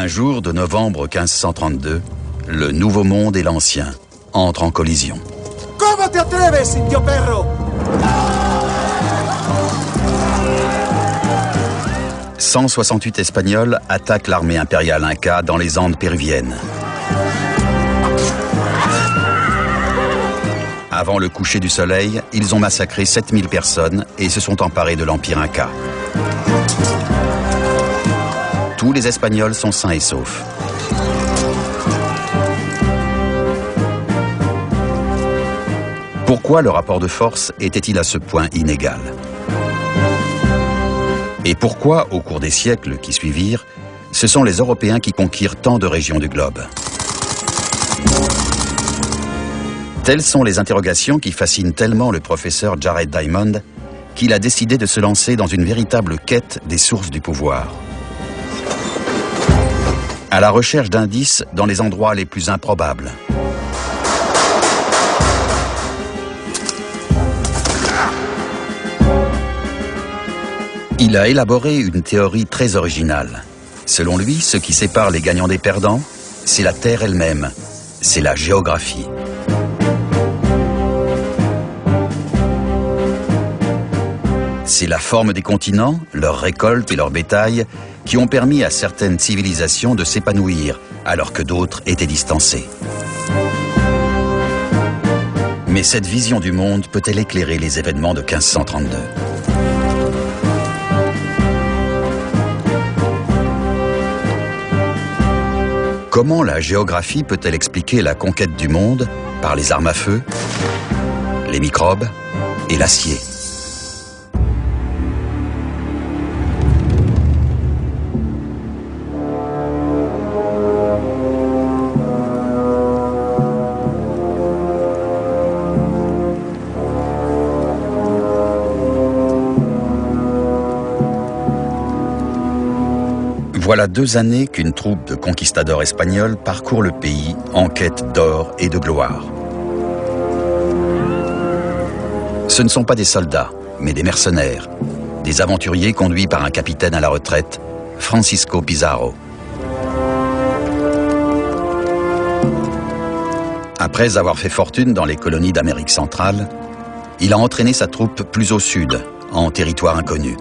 Un jour de novembre 1532, le Nouveau Monde et l'Ancien entrent en collision. Comment te atreves, indio perro? 168 Espagnols attaquent l'armée impériale inca dans les Andes péruviennes. Avant le coucher du soleil, ils ont massacré 7000 personnes et se sont emparés de l'Empire inca. Tous les Espagnols sont sains et saufs. Pourquoi le rapport de force était-il à ce point inégal? Et pourquoi, au cours des siècles qui suivirent, ce sont les Européens qui conquirent tant de régions du globe? Telles sont les interrogations qui fascinent tellement le professeur Jared Diamond qu'il a décidé de se lancer dans une véritable quête des sources du pouvoir. À la recherche d'indices dans les endroits les plus improbables. Il a élaboré une théorie très originale. Selon lui, ce qui sépare les gagnants des perdants, c'est la Terre elle-même, c'est la géographie. C'est la forme des continents, leurs récoltes et leur bétail qui ont permis à certaines civilisations de s'épanouir, alors que d'autres étaient distancées. Mais cette vision du monde peut-elle éclairer les événements de 1532 ? Comment la géographie peut-elle expliquer la conquête du monde par les armes à feu, les microbes et l'acier ? Voilà 2 années qu'une troupe de conquistadors espagnols parcourt le pays en quête d'or et de gloire. Ce ne sont pas des soldats, mais des mercenaires, des aventuriers conduits par un capitaine à la retraite, Francisco Pizarro. Après avoir fait fortune dans les colonies d'Amérique centrale, il a entraîné sa troupe plus au sud, en territoire inconnu.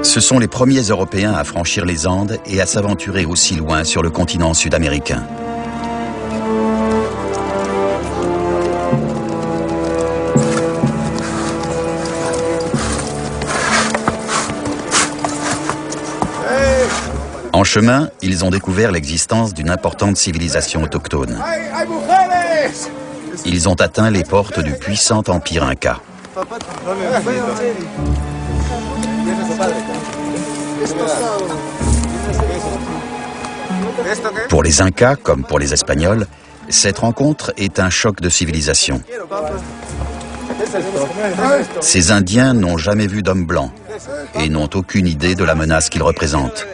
Ce sont les premiers Européens à franchir les Andes et à s'aventurer aussi loin sur le continent sud-américain. En chemin, ils ont découvert l'existence d'une importante civilisation autochtone. Ils ont atteint les portes du puissant empire inca. Pour les Incas, comme pour les Espagnols, cette rencontre est un choc de civilisation. Ces Indiens n'ont jamais vu d'hommes blancs et n'ont aucune idée de la menace qu'ils représentent.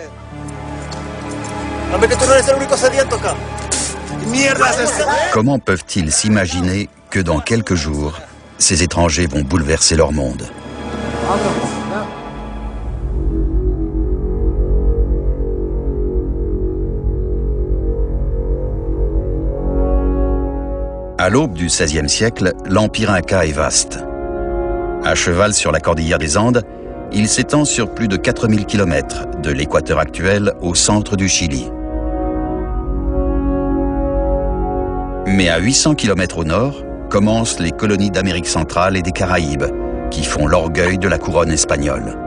Comment peuvent-ils s'imaginer que dans quelques jours, ces étrangers vont bouleverser leur monde ? À l'aube du XVIe siècle, l'Empire inca est vaste. À cheval sur la cordillère des Andes, il s'étend sur plus de 4000 km, de l'équateur actuel au centre du Chili. Mais à 800 km au nord, commencent les colonies d'Amérique centrale et des Caraïbes, qui font l'orgueil de la couronne espagnole.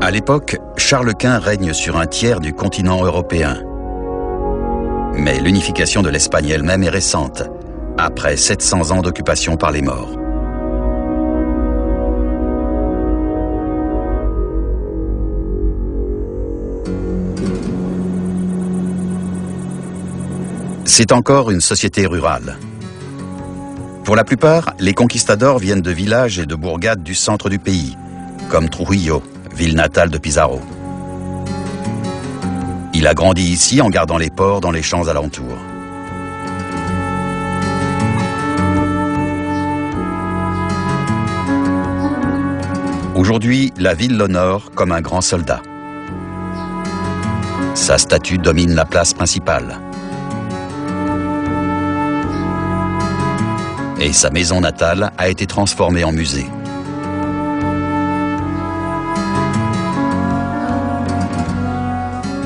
À l'époque, Charles Quint règne sur un tiers du continent européen. Mais l'unification de l'Espagne elle-même est récente, après 700 ans d'occupation par les Maures. C'est encore une société rurale. Pour la plupart, les conquistadors viennent de villages et de bourgades du centre du pays, comme Trujillo, ville natale de Pizarro. Il a grandi ici en gardant les porcs dans les champs alentours. Aujourd'hui, la ville l'honore comme un grand soldat. Sa statue domine la place principale. Et sa maison natale a été transformée en musée.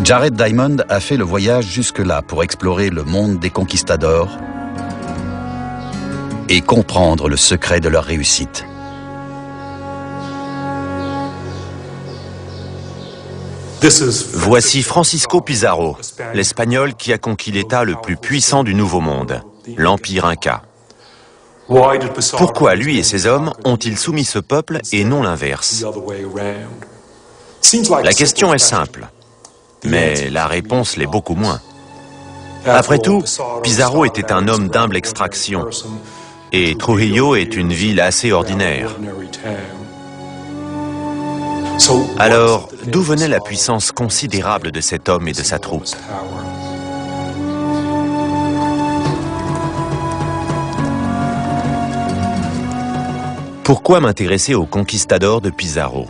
Jared Diamond a fait le voyage jusque-là pour explorer le monde des conquistadors et comprendre le secret de leur réussite. Voici Francisco Pizarro, l'Espagnol qui a conquis l'État le plus puissant du Nouveau Monde, l'Empire Inca. Pourquoi lui et ses hommes ont-ils soumis ce peuple et non l'inverse? La question est simple, mais la réponse l'est beaucoup moins. Après tout, Pizarro était un homme d'humble extraction, et Trujillo est une ville assez ordinaire. Alors, d'où venait la puissance considérable de cet homme et de sa troupe? Pourquoi m'intéresser aux conquistadors de Pizarro?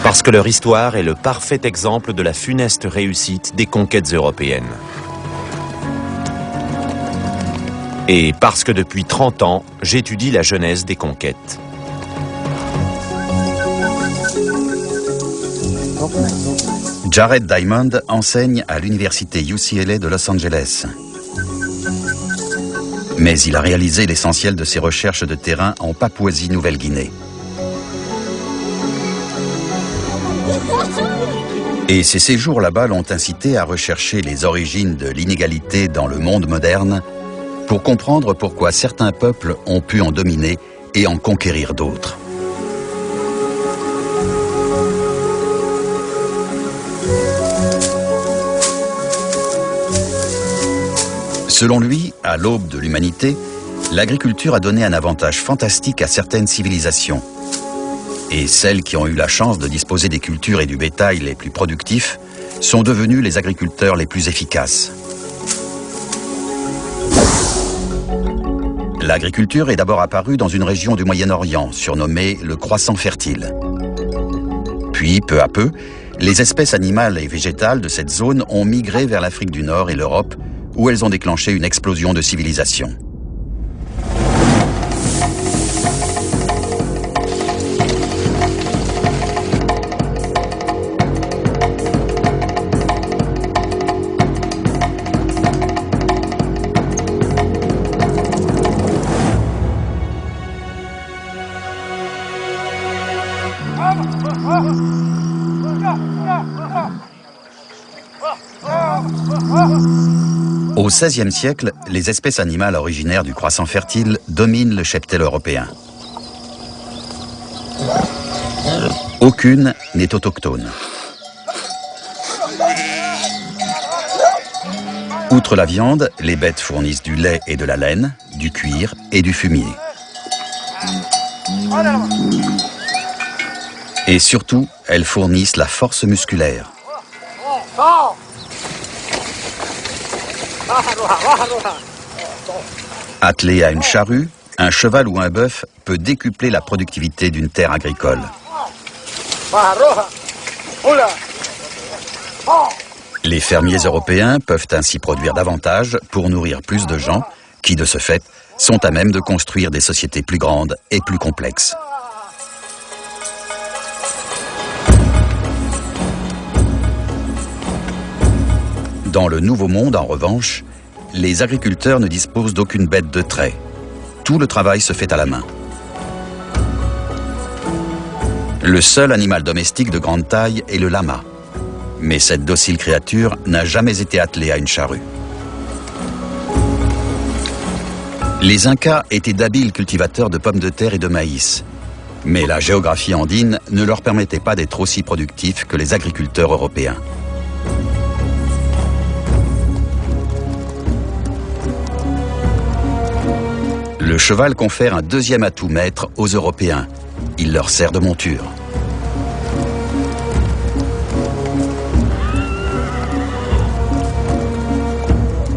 Parce que leur histoire est le parfait exemple de la funeste réussite des conquêtes européennes. Et parce que depuis 30 ans, j'étudie la genèse des conquêtes. Jared Diamond enseigne à l'université UCLA de Los Angeles. Mais il a réalisé l'essentiel de ses recherches de terrain en Papouasie-Nouvelle-Guinée. Et ces séjours là-bas l'ont incité à rechercher les origines de l'inégalité dans le monde moderne pour comprendre pourquoi certains peuples ont pu en dominer et en conquérir d'autres. Selon lui, à l'aube de l'humanité, l'agriculture a donné un avantage fantastique à certaines civilisations. Et celles qui ont eu la chance de disposer des cultures et du bétail les plus productifs sont devenues les agriculteurs les plus efficaces. L'agriculture est d'abord apparue dans une région du Moyen-Orient, surnommée le croissant fertile. Puis, peu à peu, les espèces animales et végétales de cette zone ont migré vers l'Afrique du Nord et l'Europe, où elles ont déclenché une explosion de civilisation. Au XVIe siècle, les espèces animales originaires du croissant fertile dominent le cheptel européen. Aucune n'est autochtone. Outre la viande, les bêtes fournissent du lait et de la laine, du cuir et du fumier. Et surtout, elles fournissent la force musculaire. Attelé à une charrue, un cheval ou un bœuf peut décupler la productivité d'une terre agricole. Les fermiers européens peuvent ainsi produire davantage pour nourrir plus de gens qui, de ce fait, sont à même de construire des sociétés plus grandes et plus complexes. Dans le Nouveau Monde, en revanche, les agriculteurs ne disposent d'aucune bête de trait. Tout le travail se fait à la main. Le seul animal domestique de grande taille est le lama. Mais cette docile créature n'a jamais été attelée à une charrue. Les Incas étaient d'habiles cultivateurs de pommes de terre et de maïs. Mais la géographie andine ne leur permettait pas d'être aussi productifs que les agriculteurs européens. Le cheval confère un deuxième atout maître aux Européens. Il leur sert de monture.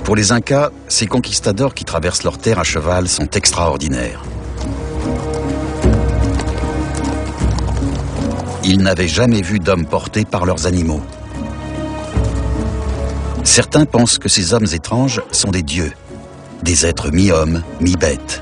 Pour les Incas, ces conquistadors qui traversent leurs terres à cheval sont extraordinaires. Ils n'avaient jamais vu d'hommes portés par leurs animaux. Certains pensent que ces hommes étranges sont des dieux, des êtres mi-hommes, mi-bêtes.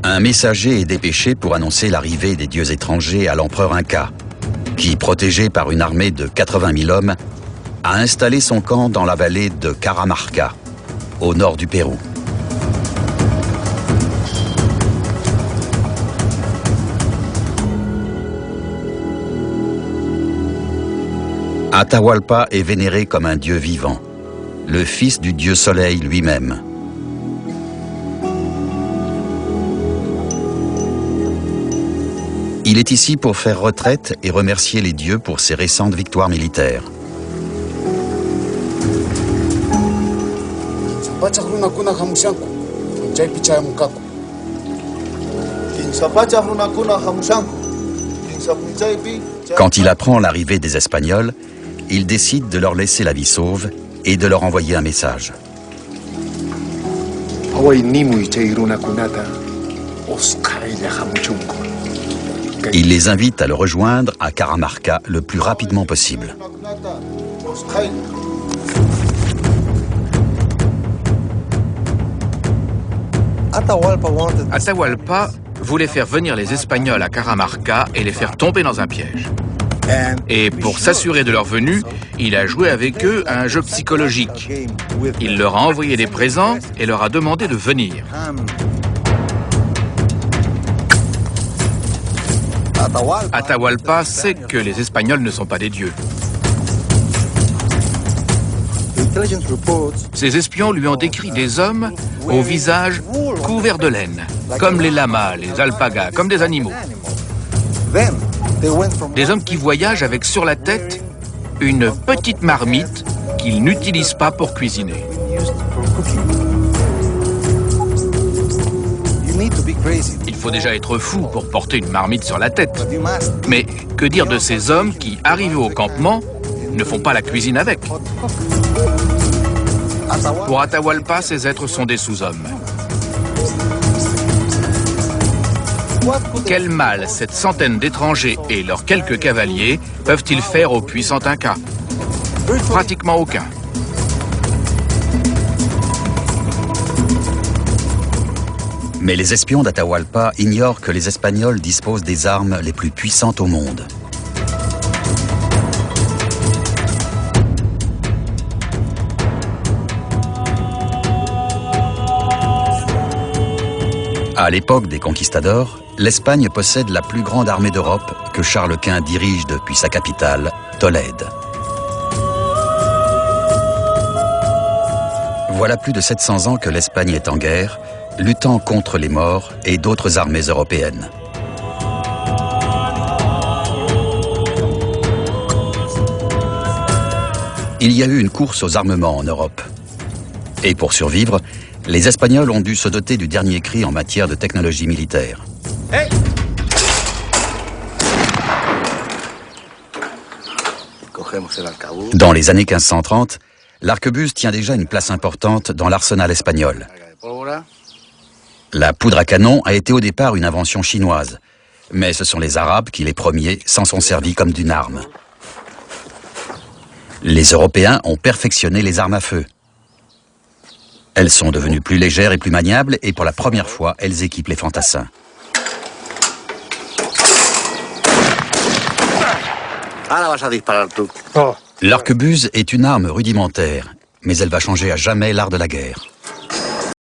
Un messager est dépêché pour annoncer l'arrivée des dieux étrangers à l'empereur Inca, qui, protégé par une armée de 80 000 hommes, a installé son camp dans la vallée de Caramarca, au nord du Pérou. Atahualpa est vénéré comme un dieu vivant, le fils du dieu soleil lui-même. Il est ici pour faire retraite et remercier les dieux pour ses récentes victoires militaires. Quand il apprend l'arrivée des Espagnols, il décide de leur laisser la vie sauve et de leur envoyer un message. Il les invite à le rejoindre à Caramarca le plus rapidement possible. Atahualpa voulait faire venir les Espagnols à Caramarca et les faire tomber dans un piège. Et pour s'assurer de leur venue, il a joué avec eux à un jeu psychologique. Il leur a envoyé des présents et leur a demandé de venir. Atahualpa sait que les Espagnols ne sont pas des dieux. Ses espions lui ont décrit des hommes au visage couvert de laine, comme les lamas, les alpagas, comme des animaux. Des hommes qui voyagent avec sur la tête une petite marmite qu'ils n'utilisent pas pour cuisiner. Il faut déjà être fou pour porter une marmite sur la tête. Mais que dire de ces hommes qui, arrivés au campement, ne font pas la cuisine avec? Pour Atahualpa, ces êtres sont des sous-hommes. Quel mal cette centaine d'étrangers et leurs quelques cavaliers peuvent-ils faire au puissant Inca? Pratiquement aucun. Mais les espions d'Atahualpa ignorent que les Espagnols disposent des armes les plus puissantes au monde. À l'époque des conquistadors, l'Espagne possède la plus grande armée d'Europe que Charles Quint dirige depuis sa capitale, Tolède. Voilà plus de 700 ans que l'Espagne est en guerre, luttant contre les Maures et d'autres armées européennes. Il y a eu une course aux armements en Europe. Et pour survivre, les Espagnols ont dû se doter du dernier cri en matière de technologie militaire. Hey! Dans les années 1530, l'arquebuse tient déjà une place importante dans l'arsenal espagnol. La poudre à canon a été au départ une invention chinoise, mais ce sont les Arabes qui, les premiers, s'en sont servis comme d'une arme. Les Européens ont perfectionné les armes à feu. Elles sont devenues plus légères et plus maniables, et pour la première fois, elles équipent les fantassins. L'arquebuse est une arme rudimentaire, mais elle va changer à jamais l'art de la guerre.